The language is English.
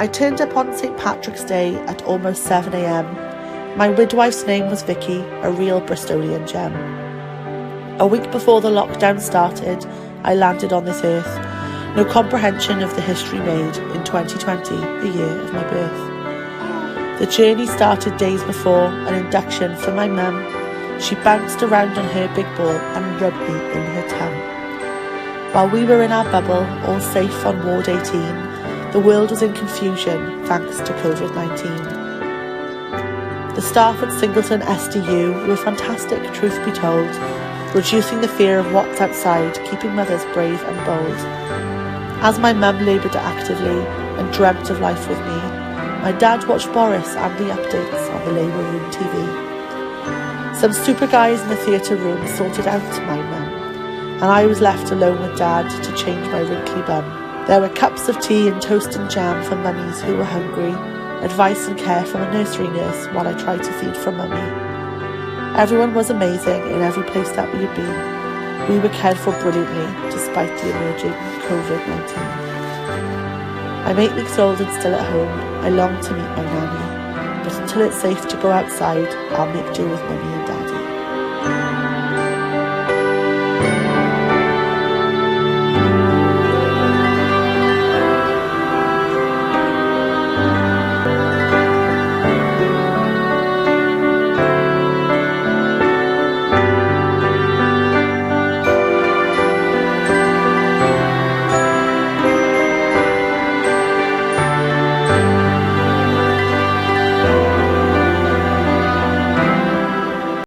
I turned up on St. Patrick's Day at almost 7 a.m. My midwife's name was Vicky, a real Bristolian gem. A week before the lockdown started, I landed on this earth. No comprehension of the history made in 2020, the year of my birth. The journey started days before an induction for my mum. She bounced around on her big ball and rubbed me in her tongue. While we were in our bubble, all safe on Ward 18, the world was in confusion thanks to COVID-19. The staff at Singleton SDU were fantastic, truth be told, reducing the fear of what's outside, keeping mothers brave and bold. As my mum laboured actively and dreamt of life with me, my dad watched Boris and the updates on the Labour Room TV. Some super guys in the theatre room sorted out my mum, and I was left alone with Dad to change my wrinkly bum. There were cups of tea and toast and jam for mummies who were hungry, advice and care from a nursery nurse while I tried to feed from Mummy. Everyone was amazing in every place that we had been. We were cared for brilliantly despite the emerging COVID-19. I'm 8 weeks old and still at home. I long to meet my nanny, but until it's safe to go outside, I'll make do with Mummy and Daddy.